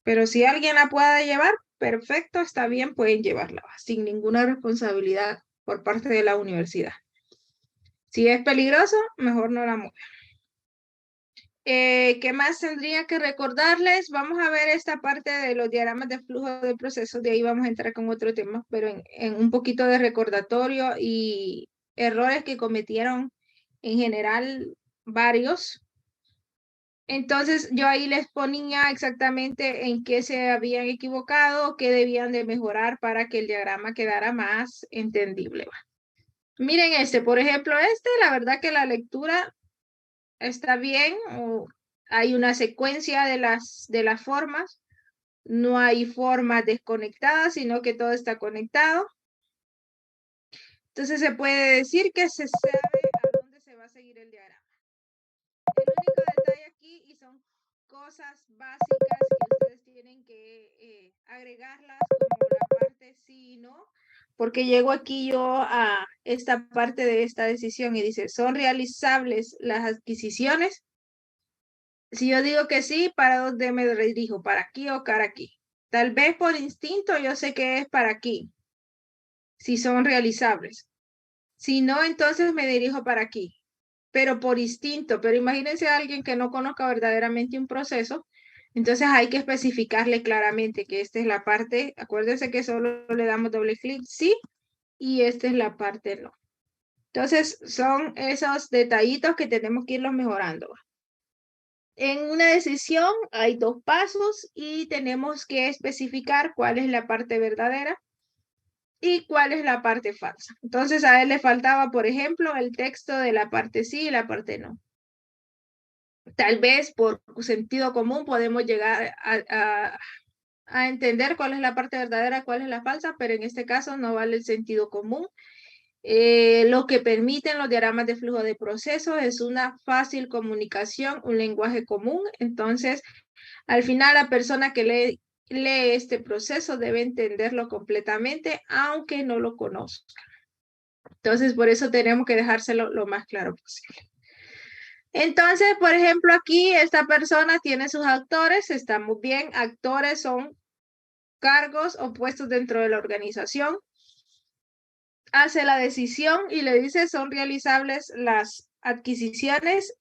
Pero si alguien la pueda llevar, perfecto, está bien, pueden llevarla, sin ninguna responsabilidad por parte de la universidad. Si es peligroso, mejor no la muevan. ¿Qué más tendría que recordarles? Vamos a ver esta parte de los diagramas de flujo de procesos, de ahí vamos a entrar con otro tema, pero en un poquito de recordatorio y errores que cometieron en general varios. Entonces yo ahí les ponía exactamente en qué se habían equivocado, qué debían de mejorar para que el diagrama quedara más entendible. Miren por ejemplo, la verdad que la lectura está bien, hay una secuencia de las formas, no hay formas desconectadas, sino que todo está conectado. Entonces se puede decir que se sabe a dónde se va a seguir el diagrama. El único detalle aquí, y son cosas básicas que ustedes tienen que agregarlas, como la parte sí y no, porque llego aquí yo a esta parte de esta decisión y dice, ¿son realizables las adquisiciones? Si yo digo que sí, ¿para dónde me dirijo? ¿Para aquí o para aquí? Tal vez por instinto yo sé que es para aquí, si son realizables. Si no, entonces me dirijo para aquí, pero por instinto. Pero imagínense a alguien que no conozca verdaderamente un proceso, entonces hay que especificarle claramente que esta es la parte, acuérdense que solo le damos doble clic, sí, y esta es la parte no. Entonces son esos detallitos que tenemos que irlos mejorando. En una decisión hay dos pasos y tenemos que especificar cuál es la parte verdadera y cuál es la parte falsa. Entonces a él le faltaba, por ejemplo, el texto de la parte sí y la parte no. Tal vez por sentido común podemos llegar a entender cuál es la parte verdadera, cuál es la falsa, pero en este caso no vale el sentido común. Lo que permiten los diagramas de flujo de procesos es una fácil comunicación, un lenguaje común. Entonces, al final, la persona que lee este proceso debe entenderlo completamente, aunque no lo conozca. Entonces, por eso tenemos que dejárselo lo más claro posible. Entonces, por ejemplo, aquí esta persona tiene sus actores, está muy bien. Actores son cargos o puestos dentro de la organización. Hace la decisión y le dice, son realizables las adquisiciones,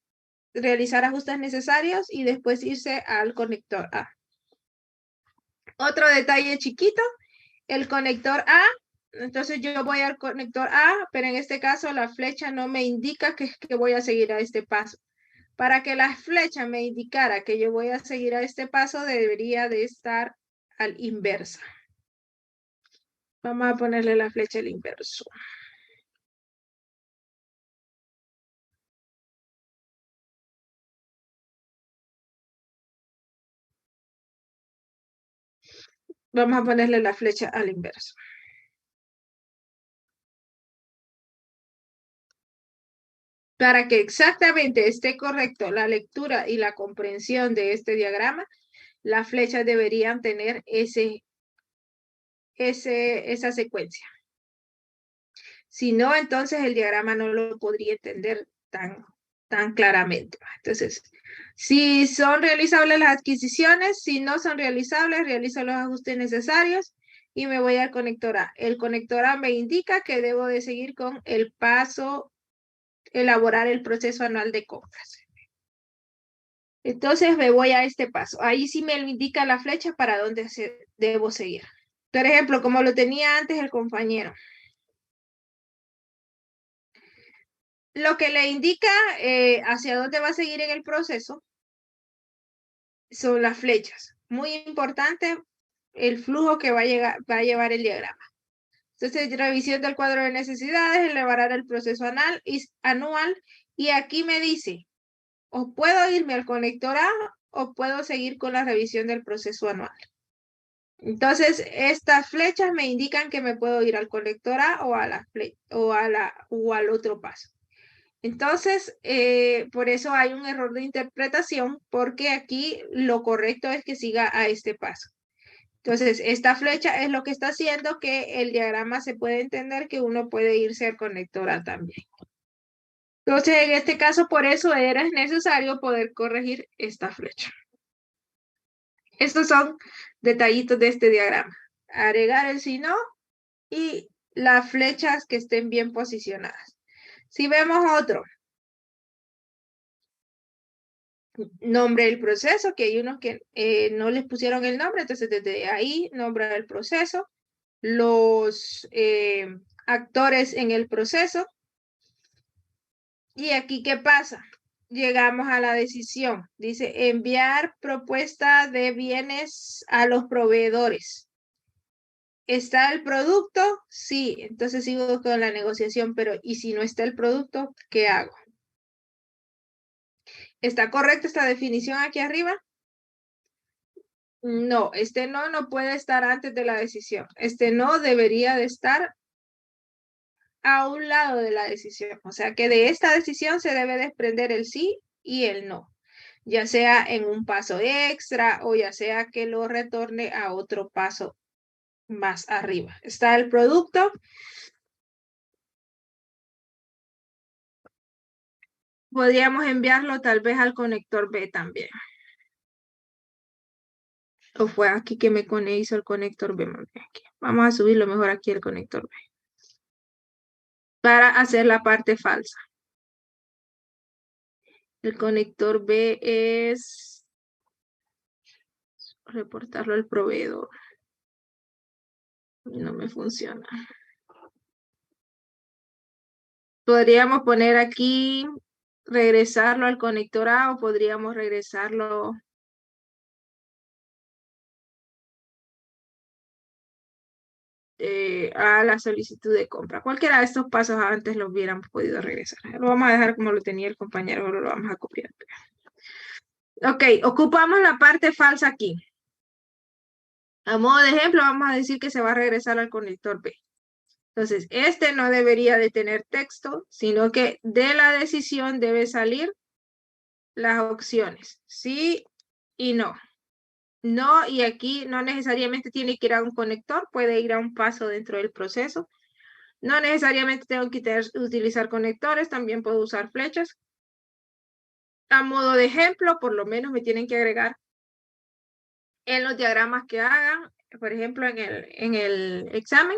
realizar ajustes necesarios y después irse al conector A. Otro detalle chiquito, el conector A, entonces yo voy al conector A, pero en este caso la flecha no me indica que voy a seguir a este paso. Para que la flecha me indicara que yo voy a seguir a este paso, debería de estar al inverso. Vamos a ponerle la flecha al inverso. Vamos a ponerle la flecha al inverso. Para que exactamente esté correcto la lectura y la comprensión de este diagrama, las flechas deberían tener esa secuencia. Si no, entonces el diagrama no lo podría entender tan claramente. Entonces, si son realizables las adquisiciones, si no son realizables, realizo los ajustes necesarios y me voy al conector A. El conector A me indica que debo de seguir con el paso, elaborar el proceso anual de compras. Entonces me voy a este paso. Ahí sí me indica la flecha para dónde debo seguir. Por ejemplo, como lo tenía antes el compañero. Lo que le indica hacia dónde va a seguir en el proceso son las flechas. Muy importante el flujo que va a llevar el diagrama. Entonces, revisión del cuadro de necesidades, elaborar el proceso anual y aquí me dice, o puedo irme al conector A o puedo seguir con la revisión del proceso anual. Entonces, estas flechas me indican que me puedo ir al conector A o al otro paso. Entonces, por eso hay un error de interpretación, porque aquí lo correcto es que siga a este paso. Entonces, esta flecha es lo que está haciendo que el diagrama se puede entender que uno puede irse al conector A también. Entonces, en este caso, por eso era necesario poder corregir esta flecha. Estos son detallitos de este diagrama. Agregar el si no y las flechas que estén bien posicionadas. Si vemos otro, nombre del proceso, que hay unos que no les pusieron el nombre, entonces desde ahí nombra el proceso, los actores en el proceso. Y aquí, ¿qué pasa? Llegamos a la decisión. Dice, enviar propuesta de bienes a los proveedores. ¿Está el producto? Sí, entonces sigo con la negociación, pero ¿y si no está el producto? ¿Qué hago? ¿Está correcta esta definición aquí arriba? No, este no puede estar antes de la decisión. Este no debería de estar a un lado de la decisión. O sea que de esta decisión se debe desprender el sí y el no, ya sea en un paso extra o ya sea que lo retorne a otro paso más arriba. Está el producto. Podríamos enviarlo tal vez al conector B también. O fue aquí que me hizo el conector B. Aquí. Vamos a subirlo mejor aquí el conector B. Para hacer la parte falsa. El conector B es reportarlo al proveedor. No me funciona. Podríamos poner aquí, regresarlo al conector A o podríamos regresarlo a la solicitud de compra. Cualquiera de estos pasos antes los hubiéramos podido regresar. Lo vamos a dejar como lo tenía el compañero, ahora lo vamos a copiar. Ok, ocupamos la parte falsa aquí. A modo de ejemplo, vamos a decir que se va a regresar al conector B. Entonces, este no debería de tener texto, sino que de la decisión debe salir las opciones, sí y no. No, y aquí no necesariamente tiene que ir a un conector, puede ir a un paso dentro del proceso. No necesariamente tengo que utilizar conectores, también puedo usar flechas. A modo de ejemplo, por lo menos me tienen que agregar en los diagramas que hagan, por ejemplo, en el examen,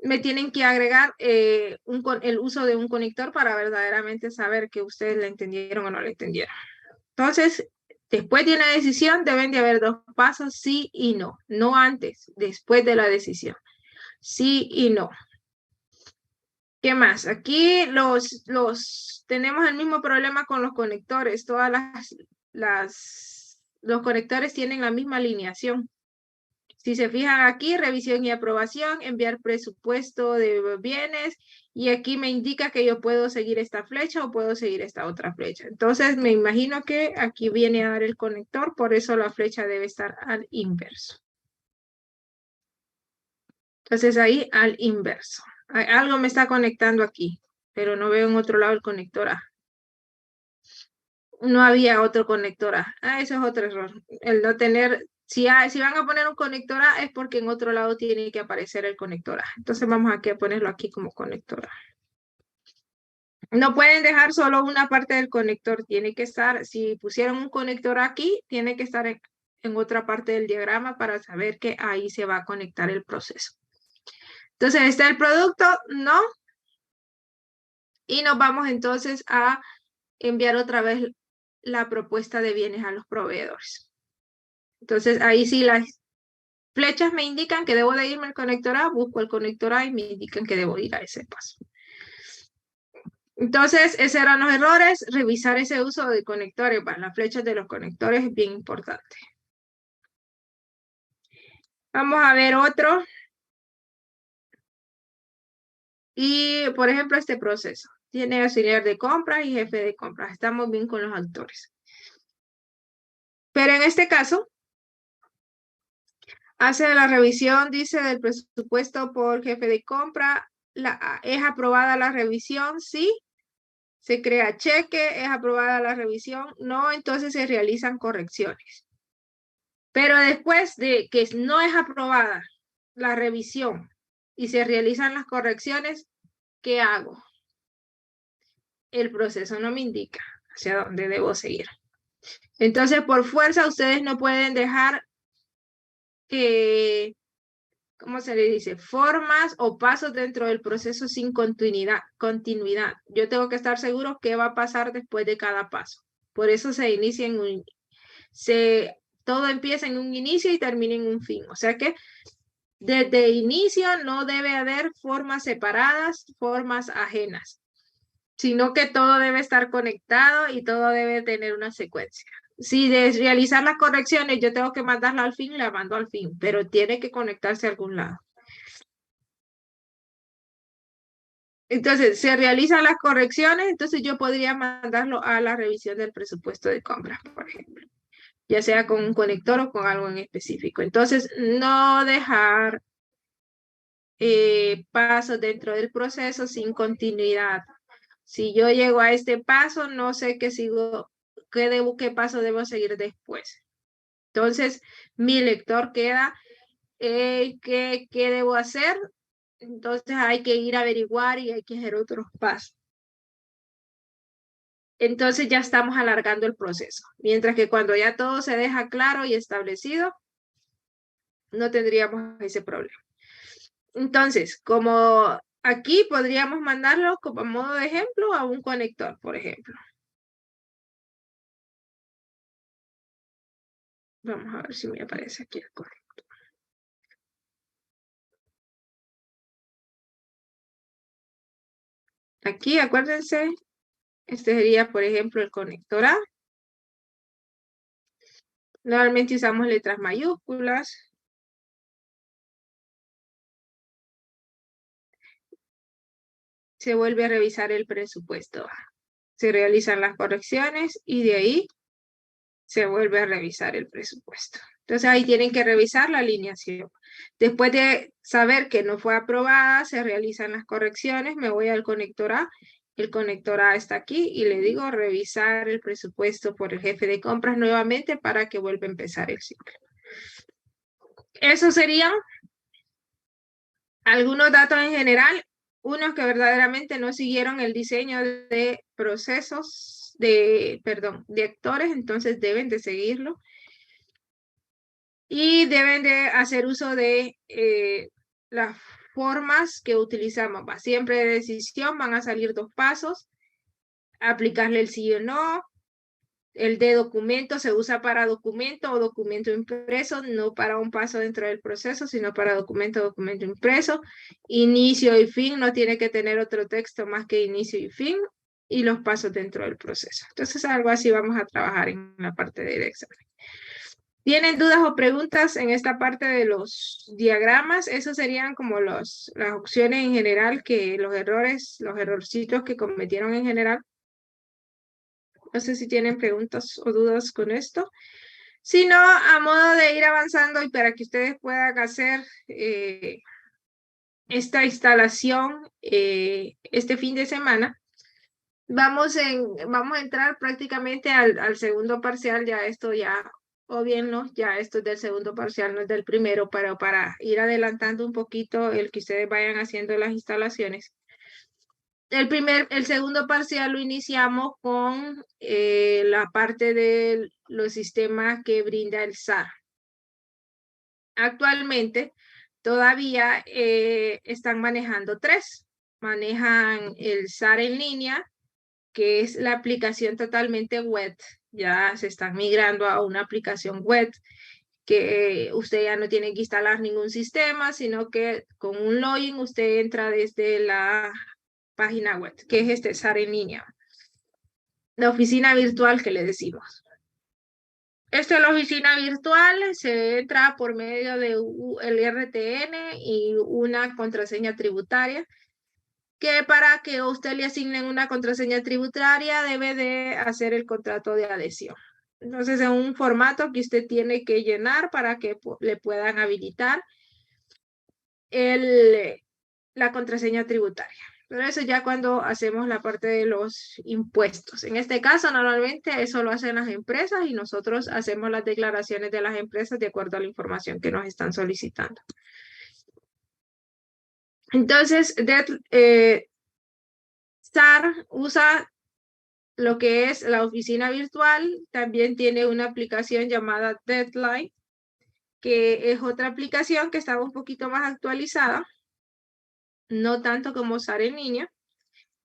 me tienen que agregar el uso de un conector para verdaderamente saber que ustedes le entendieron o no le entendieron. Entonces, después de una decisión deben de haber dos pasos, sí y no. No antes, después de la decisión. Sí y no. ¿Qué más? Aquí tenemos el mismo problema con los conectores. Todas los conectores tienen la misma alineación. Si se fijan aquí, revisión y aprobación, enviar presupuesto de bienes, y aquí me indica que yo puedo seguir esta flecha o puedo seguir esta otra flecha. Entonces me imagino que aquí viene a dar el conector, por eso la flecha debe estar al inverso. Entonces ahí al inverso. Algo me está conectando aquí, pero no veo en otro lado el conector A. No había otro conector A. Eso es otro error. El no tener, si van a poner un conector A es porque en otro lado tiene que aparecer el conector A. Entonces vamos aquí a ponerlo aquí como conector A. No pueden dejar solo una parte del conector. Tiene que estar, si pusieron un conector aquí, tiene que estar en otra parte del diagrama para saber que ahí se va a conectar el proceso. Entonces está el producto, no. Y nos vamos entonces a enviar otra vez la propuesta de bienes a los proveedores. Entonces ahí sí las flechas me indican que debo de irme al conector A, busco el conector A y me indican que debo ir a ese paso. Entonces, esos eran los errores. Revisar ese uso de conectores. Bueno, las flechas de los conectores es bien importante. Vamos a ver otro. Y, por ejemplo, este proceso. Tiene auxiliar de compras y jefe de compras. Estamos bien con los actores. Pero en este caso, hace la revisión, dice, del presupuesto por jefe de compra. ¿Es aprobada la revisión? Sí. Se crea cheque, es aprobada la revisión, no, entonces se realizan correcciones. Pero después de que no es aprobada la revisión y se realizan las correcciones, ¿qué hago? El proceso no me indica hacia dónde debo seguir. Entonces, por fuerza, ustedes no pueden dejar, ¿cómo se le dice? Formas o pasos dentro del proceso sin continuidad. Yo tengo que estar seguro qué va a pasar después de cada paso. Por eso se inicia en todo empieza en un inicio y termina en un fin. O sea que desde inicio no debe haber formas separadas, formas ajenas, sino que todo debe estar conectado y todo debe tener una secuencia. Si de realizar las correcciones yo tengo que mandarla al fin, la mando al fin, pero tiene que conectarse a algún lado. Entonces, se realizan las correcciones, entonces yo podría mandarlo a la revisión del presupuesto de compras, por ejemplo, ya sea con un conector o con algo en específico. Entonces, no dejar pasos dentro del proceso sin continuidad. Si yo llego a este paso, no sé qué paso debo seguir después. Entonces, mi lector queda, ¿qué debo hacer? Entonces hay que ir a averiguar y hay que hacer otros pasos. Entonces ya estamos alargando el proceso. Mientras que cuando ya todo se deja claro y establecido, no tendríamos ese problema. Entonces, como aquí podríamos mandarlo como modo de ejemplo a un conector, por ejemplo. Vamos a ver si me aparece aquí el conector. Aquí, acuérdense, este sería, por ejemplo, el conector A. Normalmente usamos letras mayúsculas. Se vuelve a revisar el presupuesto. Se realizan las correcciones y de ahí se vuelve a revisar el presupuesto. Entonces ahí tienen que revisar la alineación. Después de saber que no fue aprobada, se realizan las correcciones. Me voy al conector A. El conector A está aquí y le digo revisar el presupuesto por el jefe de compras nuevamente para que vuelva a empezar el ciclo. Eso serían algunos datos en general, unos que verdaderamente no siguieron el diseño de procesos, de actores, entonces deben de seguirlo. Y deben de hacer uso de las formas que utilizamos. Siempre de decisión van a salir dos pasos, aplicarle el sí o no. El de documento se usa para documento o documento impreso, no para un paso dentro del proceso, sino para documento impreso. Inicio y fin, no tiene que tener otro texto más que inicio y fin, y los pasos dentro del proceso. Entonces, algo así vamos a trabajar en la parte del examen. ¿Tienen dudas o preguntas en esta parte de los diagramas? Esos serían como las opciones en general, que los errorcitos que cometieron en general. No sé si tienen preguntas o dudas con esto. Si no, a modo de ir avanzando y para que ustedes puedan hacer esta instalación este fin de semana, vamos a entrar prácticamente al segundo parcial. Ya esto ya, o bien no, ya esto es del segundo parcial, no es del primero, pero para ir adelantando un poquito el que ustedes vayan haciendo las instalaciones. El segundo parcial lo iniciamos con la parte de los sistemas que brinda el SAR. Actualmente todavía están manejando tres. Manejan el SAR en línea, que es la aplicación totalmente web. Ya se están migrando a una aplicación web que usted ya no tiene que instalar ningún sistema, sino que con un login usted entra desde la página web, que es este SAR en línea. La oficina virtual que le decimos. Esta es la oficina virtual, se entra por medio de el RTN y una contraseña tributaria, que para que usted le asignen una contraseña tributaria debe de hacer el contrato de adhesión. Entonces es un formato que usted tiene que llenar para que le puedan habilitar la contraseña tributaria. Pero eso ya cuando hacemos la parte de los impuestos. En este caso, normalmente eso lo hacen las empresas y nosotros hacemos las declaraciones de las empresas de acuerdo a la información que nos están solicitando. Entonces, SAR usa lo que es la oficina virtual, también tiene una aplicación llamada Deadline, que es otra aplicación que estaba un poquito más actualizada, no tanto como SAR en línea,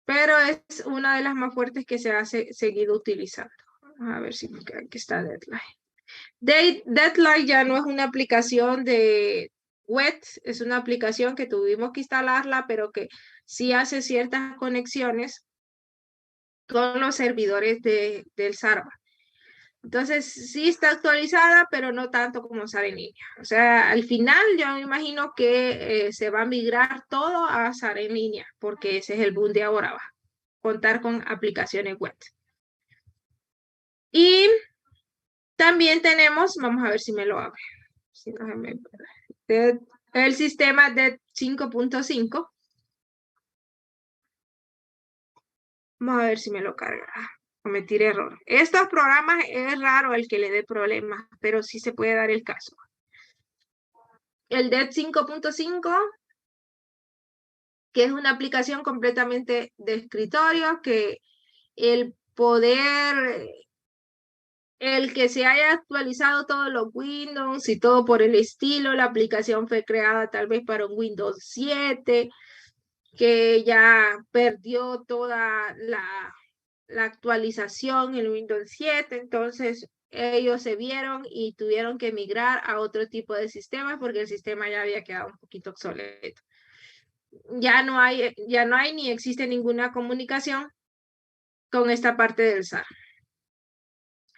pero es una de las más fuertes que se ha seguido utilizando. Vamos a ver si aquí está Deadline. Deadline ya no es una aplicación de web, es una aplicación que tuvimos que instalarla, pero que sí hace ciertas conexiones con los servidores del server. Entonces, sí está actualizada, pero no tanto como SAR en línea. O sea, al final yo me imagino que se va a migrar todo a SAR en línea, porque ese es el boom de ahora, va. Contar con aplicaciones web. Y también tenemos, vamos a ver si me lo abre. Si no el sistema de 5.5. Vamos a ver si me lo carga. Cometí error. Estos programas es raro el que le dé problemas, pero sí se puede dar el caso. El DET 5.5, que es una aplicación completamente de escritorio, que el poder, el que se haya actualizado todos los Windows y todo por el estilo, la aplicación fue creada tal vez para un Windows 7, que ya perdió toda la actualización en Windows 7, entonces ellos se vieron y tuvieron que migrar a otro tipo de sistema porque el sistema ya había quedado un poquito obsoleto. Ya no hay ni existe ninguna comunicación con esta parte del SAR.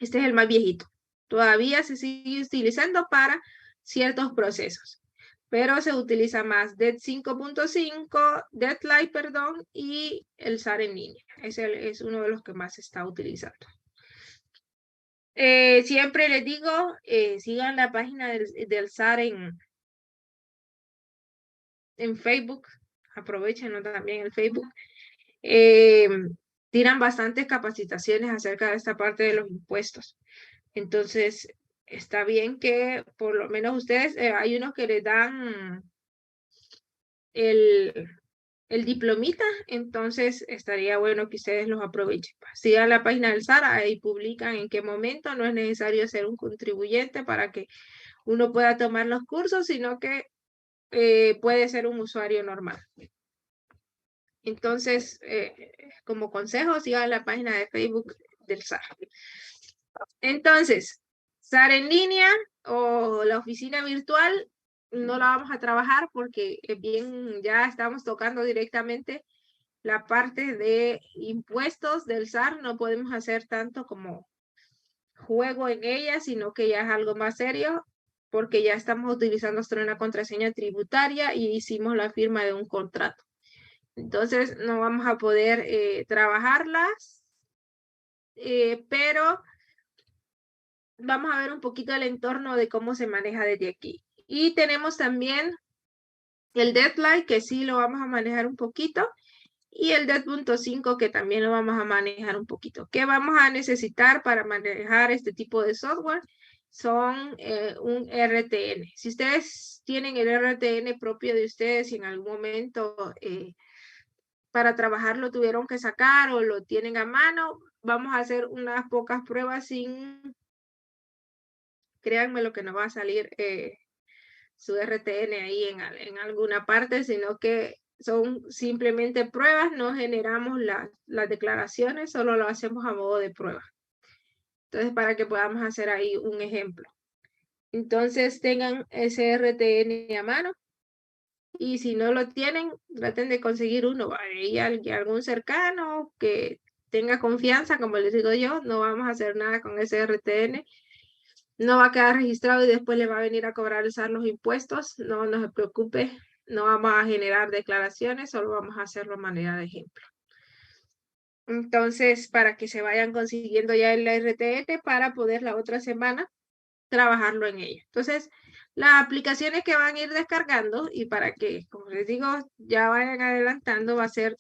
Este es el más viejito. Todavía se sigue utilizando para ciertos procesos, pero se utiliza más DET 5.5, Deadline, perdón, y el SAR en línea. Es uno de los que más se está utilizando. Siempre les digo, sigan la página del SAR en Facebook, aprovechenlo también el Facebook. Tiran bastantes capacitaciones acerca de esta parte de los impuestos. Entonces, está bien que por lo menos ustedes, hay unos que les dan el diplomita, entonces estaría bueno que ustedes los aprovechen. Sigan la página del SAR, ahí publican en qué momento, no es necesario ser un contribuyente para que uno pueda tomar los cursos, sino que puede ser un usuario normal. Entonces, como consejo, sigan la página de Facebook del SAR. Entonces, SAR en línea o la oficina virtual no la vamos a trabajar porque bien ya estamos tocando directamente la parte de impuestos del SAR. No podemos hacer tanto como juego en ella, sino que ya es algo más serio porque ya estamos utilizando nuestra una contraseña tributaria y hicimos la firma de un contrato. Entonces no vamos a poder trabajarlas, pero vamos a ver un poquito el entorno de cómo se maneja desde aquí. Y tenemos también el Deadline, que sí lo vamos a manejar un poquito, y el DET.5, que también lo vamos a manejar un poquito. ¿Qué vamos a necesitar para manejar este tipo de software? Son un RTN. Si ustedes tienen el RTN propio de ustedes y en algún momento para trabajarlo tuvieron que sacar o lo tienen a mano, vamos a hacer unas pocas pruebas sin, créanme lo que no va a salir su RTN ahí en alguna parte, sino que son simplemente pruebas, no generamos las declaraciones, solo lo hacemos a modo de prueba. Entonces, para que podamos hacer ahí un ejemplo. Entonces, tengan ese RTN a mano. Y si no lo tienen, traten de conseguir uno. Hay algún cercano que tenga confianza, como les digo yo, no vamos a hacer nada con ese RTN. No va a quedar registrado y después le va a venir a cobrar el SAR los impuestos. No, no se preocupe, no vamos a generar declaraciones, solo vamos a hacerlo a manera de ejemplo. Entonces, para que se vayan consiguiendo ya el RTN para poder la otra semana trabajarlo en ella. Entonces, las aplicaciones que van a ir descargando y para que, como les digo, ya vayan adelantando, va a ser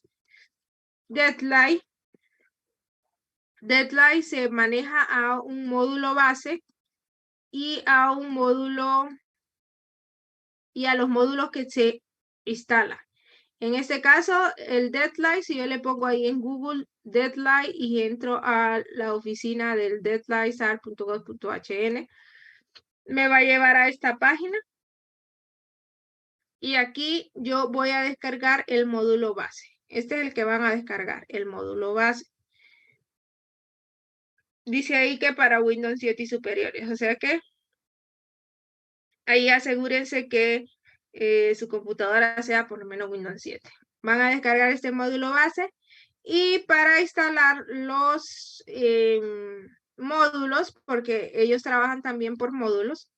Deadline. Deadline se maneja a un módulo base y a un módulo y a los módulos que se instalan. En este caso, el deadline, si yo le pongo ahí en Google deadline y entro a la oficina del deadline.sar.gov.hn, me va a llevar a esta página. Y aquí yo voy a descargar el módulo base. Este es el que van a descargar, el módulo base. Dice ahí que para Windows 7 y superiores. O sea que ahí asegúrense que su computadora sea por lo menos Windows 7. Van a descargar este módulo base y para instalar los módulos, porque ellos trabajan también por módulos,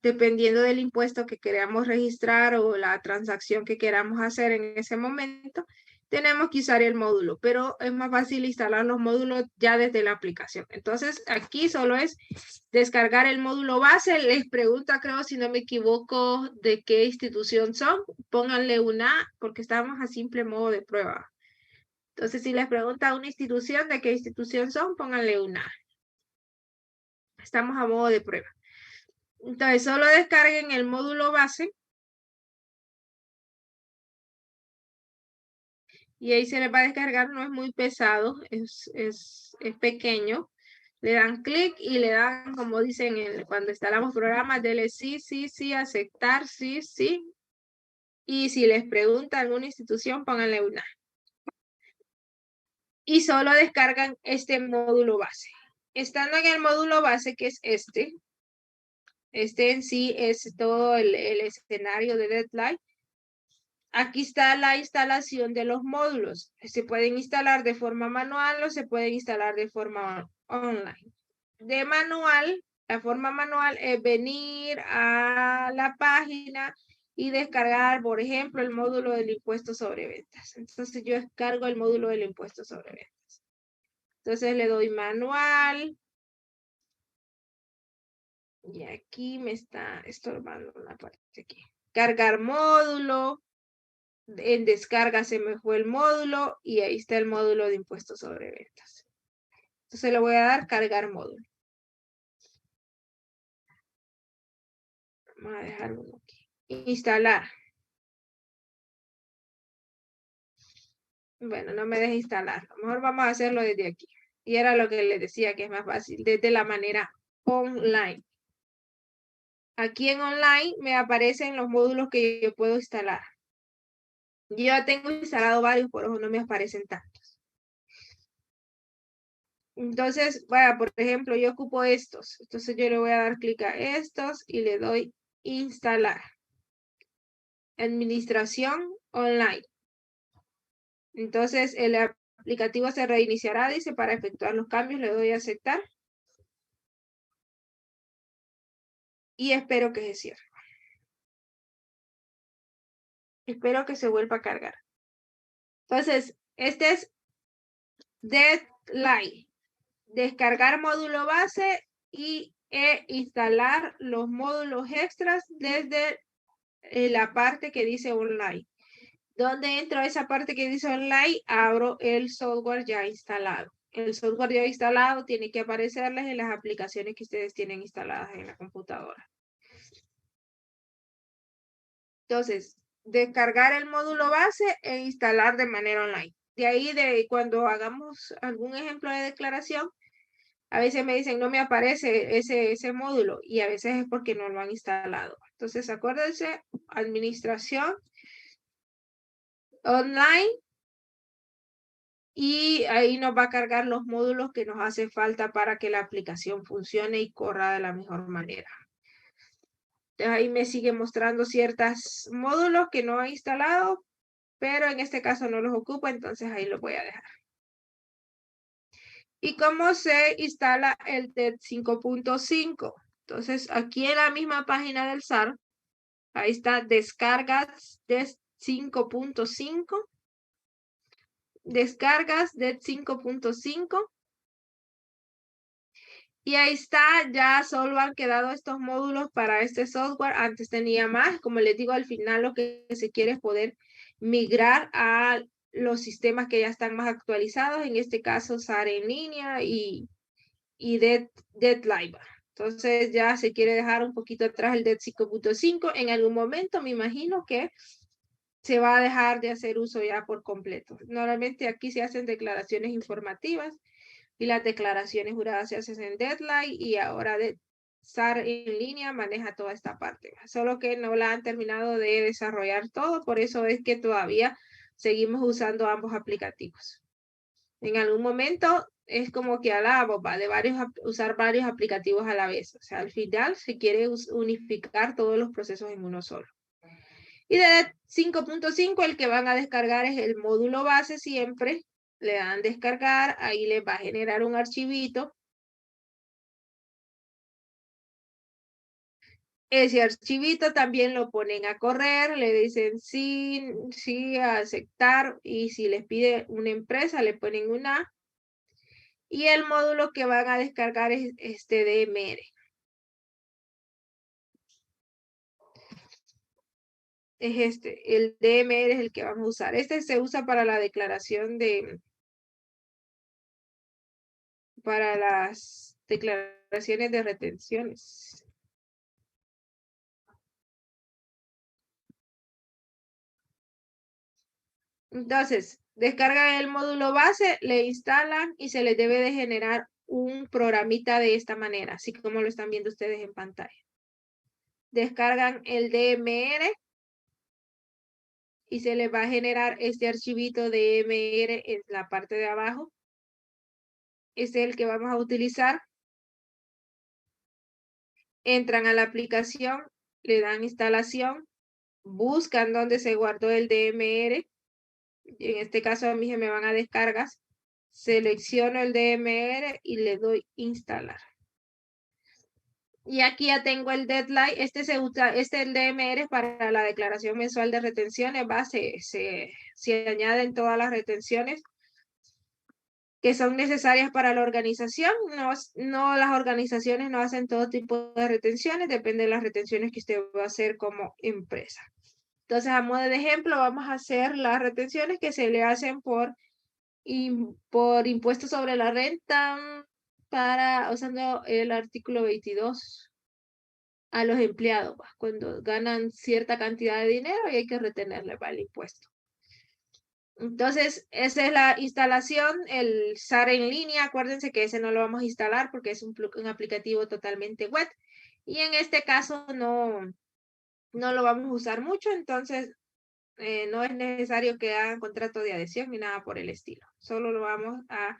dependiendo del impuesto que queramos registrar o la transacción que queramos hacer en ese momento, tenemos que usar el módulo, pero es más fácil instalar los módulos ya desde la aplicación. Entonces, aquí solo es descargar el módulo base. Les pregunta, creo, si no me equivoco, de qué institución son. Pónganle una, porque estamos a simple modo de prueba. Entonces, si les pregunta una institución, de qué institución son, pónganle una. Estamos a modo de prueba. Entonces, solo descarguen el módulo base. Y ahí se les va a descargar, no es muy pesado, es pequeño. Le dan clic y le dan, como dicen cuando instalamos programas, dele sí, sí, sí, aceptar, sí, sí. Y si les pregunta alguna institución, pónganle una. Y solo descargan este módulo base. Estando en el módulo base, que es este en sí es todo el escenario de Deadline. Aquí está la instalación de los módulos. Se pueden instalar de forma manual o se pueden instalar de forma online. De manual, la forma manual es venir a la página y descargar, por ejemplo, el módulo del impuesto sobre ventas. Entonces yo descargo el módulo del impuesto sobre ventas. Entonces le doy manual. Y aquí me está estorbando una parte aquí. Cargar módulo. En descarga se me fue el módulo y ahí está el módulo de impuestos sobre ventas. Entonces le voy a dar cargar módulo. Vamos a dejar uno aquí. Instalar. Bueno, no me deja instalar. A lo mejor vamos a hacerlo desde aquí. Y era lo que les decía que es más fácil, desde la manera online. Aquí en online me aparecen los módulos que yo puedo instalar. Yo ya tengo instalado varios, por eso no me aparecen tantos. Entonces, bueno, por ejemplo, yo ocupo estos. Entonces yo le voy a dar clic a estos y le doy instalar. Administración online. Entonces el aplicativo se reiniciará, dice, para efectuar los cambios. Le doy a aceptar. Y espero que se cierre. Espero que se vuelva a cargar. Entonces, este es Deadline. Descargar módulo base y instalar los módulos extras desde la parte que dice online. Donde entro a esa parte que dice online, abro el software ya instalado. El software ya instalado tiene que aparecerles en las aplicaciones que ustedes tienen instaladas en la computadora. Entonces, descargar el módulo base e instalar de manera online. De ahí, cuando hagamos algún ejemplo de declaración, a veces me dicen, no me aparece ese módulo y a veces es porque no lo han instalado. Entonces, acuérdense, administración online y ahí nos va a cargar los módulos que nos hace falta para que la aplicación funcione y corra de la mejor manera. Entonces, ahí me sigue mostrando ciertos módulos que no he instalado, pero en este caso no los ocupo, entonces ahí los voy a dejar. ¿Y cómo se instala el TED 5.5? Entonces, aquí en la misma página del SAR, ahí está descargas de 5.5. Descargas de 5.5. Y ahí está, ya solo han quedado estos módulos para este software. Antes tenía más, como les digo, al final lo que se quiere es poder migrar a los sistemas que ya están más actualizados, en este caso SAR en línea y Deadline. Entonces ya se quiere dejar un poquito atrás el DET 5.5. En algún momento me imagino que se va a dejar de hacer uso ya por completo. Normalmente aquí se hacen declaraciones informativas y las declaraciones juradas se hacen en Deadline y ahora de SAR en línea maneja toda esta parte. Solo que no la han terminado de desarrollar todo, por eso es que todavía seguimos usando ambos aplicativos. En algún momento es como que alabo, va de usar varios aplicativos a la vez. O sea, al final se quiere unificar todos los procesos en uno solo. Y de 5.5 el que van a descargar es el módulo base siempre. Le dan descargar, ahí les va a generar un archivito. Ese archivito también lo ponen a correr, le dicen sí, sí, a aceptar, y si les pide una empresa, le ponen una. Y el módulo que van a descargar es este DMR. Es este, el DMR es el que vamos a usar. Este se usa para la declaración para las declaraciones de retenciones. Entonces, descargan el módulo base, le instalan y se les debe de generar un programita de esta manera, así como lo están viendo ustedes en pantalla. Descargan el DMR y se les va a generar este archivito DMR en la parte de abajo. Este es el que vamos a utilizar. Entran a la aplicación, le dan instalación, buscan dónde se guardó el DMR. En este caso a mí se me van a descargas. Selecciono el DMR y le doy instalar. Y aquí ya tengo el deadline. Este se usa, el DMR para la declaración mensual de retenciones. Se añaden todas las retenciones que son necesarias para la organización. No, las organizaciones no hacen todo tipo de retenciones, depende de las retenciones que usted va a hacer como empresa. Entonces, a modo de ejemplo, vamos a hacer las retenciones que se le hacen por impuestos sobre la renta usando el artículo 22 a los empleados, cuando ganan cierta cantidad de dinero y hay que retenerle el impuesto. Entonces, esa es la instalación, el SAR en línea. Acuérdense que ese no lo vamos a instalar porque es un aplicativo totalmente web. Y en este caso no lo vamos a usar mucho, entonces no es necesario que hagan contrato de adhesión ni nada por el estilo. Solo lo vamos a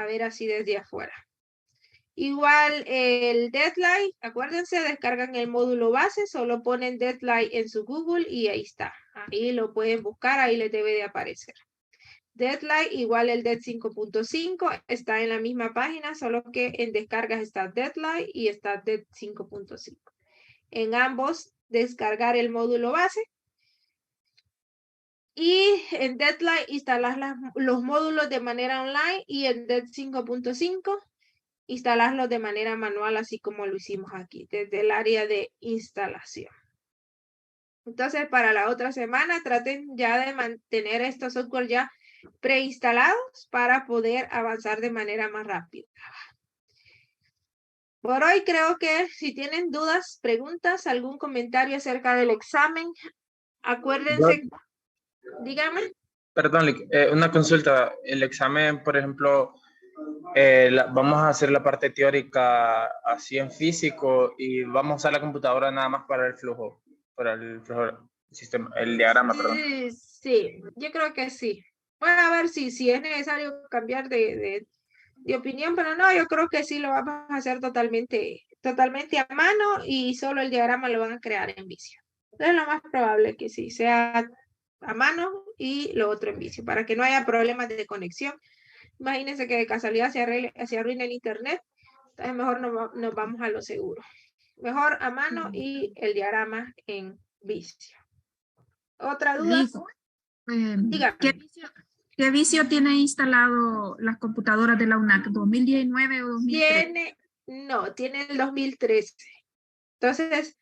ver así desde afuera. Igual el deadline, acuérdense, descargan el módulo base, solo ponen deadline en su Google y ahí está. Ahí lo pueden buscar, ahí les debe de aparecer. Deadline igual el DED 5.5 está en la misma página, solo que en descargas está Deadline y está DED 5.5. En ambos descargar el módulo base y en Deadline instalar los módulos de manera online y en DED 5.5 instalarlos de manera manual, así como lo hicimos aquí, desde el área de instalación. Entonces, para la otra semana, traten ya de mantener estos software ya preinstalados para poder avanzar de manera más rápida. Por hoy creo que si tienen dudas, preguntas, algún comentario acerca del examen, acuérdense, dígame. Perdón, una consulta. El examen, por ejemplo, vamos a hacer la parte teórica así en físico y vamos a usar la computadora nada más para el flujo sistema, el diagrama, perdón. Sí, yo creo que sí. Bueno, a ver si es necesario cambiar de opinión, pero no, yo creo que sí lo vamos a hacer totalmente a mano y solo el diagrama lo van a crear en Visio. Entonces lo más probable que sí sea a mano y lo otro en Visio, para que no haya problemas de conexión. Imagínense que de casualidad se arruine el internet, entonces mejor nos vamos a lo seguro. Mejor a mano y el diagrama en Visio. ¿Otra duda? ¿Qué Visio tiene instalado las computadoras de la UNAC? ¿2019 o 2013? Tiene el 2013. Entonces,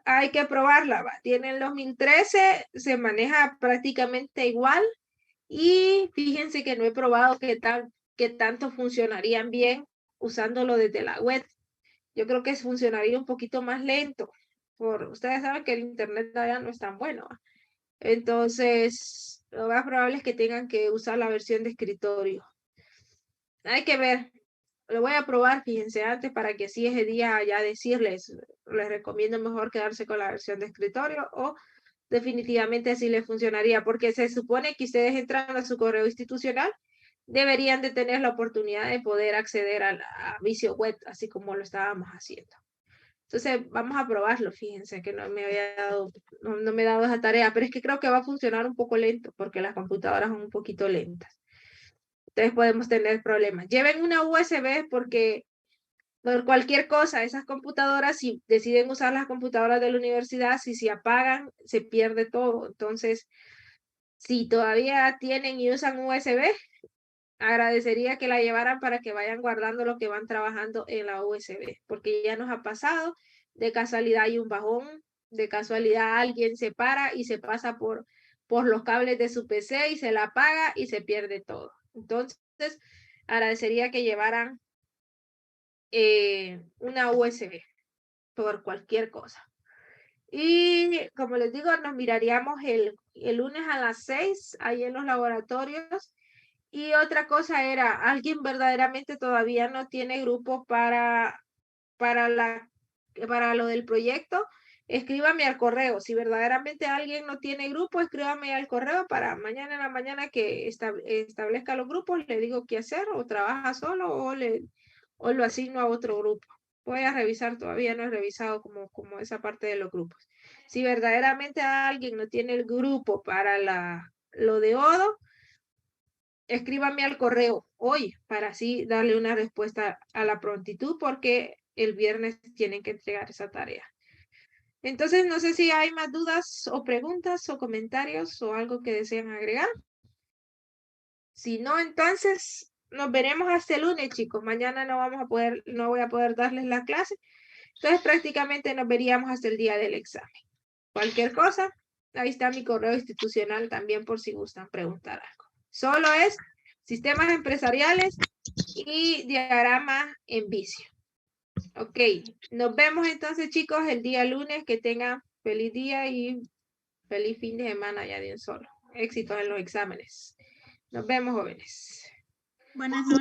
hay que probarla. Tiene el 2013, se maneja prácticamente igual. Y fíjense que no he probado qué tanto funcionarían bien usándolo desde la web. Yo creo que funcionaría un poquito más lento. Ustedes saben que el internet allá no es tan bueno. Entonces, lo más probable es que tengan que usar la versión de escritorio. Hay que ver. Lo voy a probar, fíjense, antes para que así ese día ya decirles, les recomiendo mejor quedarse con la versión de escritorio o definitivamente así les funcionaría, porque se supone que ustedes entran a su correo institucional, deberían de tener la oportunidad de poder acceder a Visio Web, así como lo estábamos haciendo. Entonces, vamos a probarlo, fíjense que no me había dado, no me he dado esa tarea, pero es que creo que va a funcionar un poco lento, porque las computadoras son un poquito lentas. Entonces podemos tener problemas. Lleven una USB porque por cualquier cosa, esas computadoras, si deciden usar las computadoras de la universidad, si se apagan, se pierde todo. Entonces, si todavía tienen y usan USB, agradecería que la llevaran para que vayan guardando lo que van trabajando en la USB, porque ya nos ha pasado, de casualidad hay un bajón, de casualidad alguien se para y se pasa por los cables de su PC y se la apaga y se pierde todo. Entonces, agradecería que llevaran una USB por cualquier cosa. Y como les digo, nos miraríamos el lunes a las 6 ahí en los laboratorios. Y otra cosa era, alguien verdaderamente todavía no tiene grupo para lo del proyecto, escríbame al correo. Si verdaderamente alguien no tiene grupo, escríbame al correo para mañana en la mañana que establezca los grupos, le digo qué hacer, o trabaja solo o lo asigno a otro grupo. Voy a revisar, todavía no he revisado como esa parte de los grupos. Si verdaderamente alguien no tiene el grupo para lo de Odo, escríbame al correo hoy para así darle una respuesta a la prontitud porque el viernes tienen que entregar esa tarea. Entonces, no sé si hay más dudas o preguntas o comentarios o algo que desean agregar. Si no, entonces nos veremos hasta el lunes, chicos. Mañana no voy a poder darles la clase. Entonces, prácticamente nos veríamos hasta el día del examen. Cualquier cosa, ahí está mi correo institucional también por si gustan preguntar algo. Solo es sistemas empresariales y diagrama en Visio. Ok, nos vemos entonces, chicos, el día lunes. Que tengan feliz día y feliz fin de semana ya de un solo. Éxitos en los exámenes. Nos vemos, jóvenes. Buenas noches.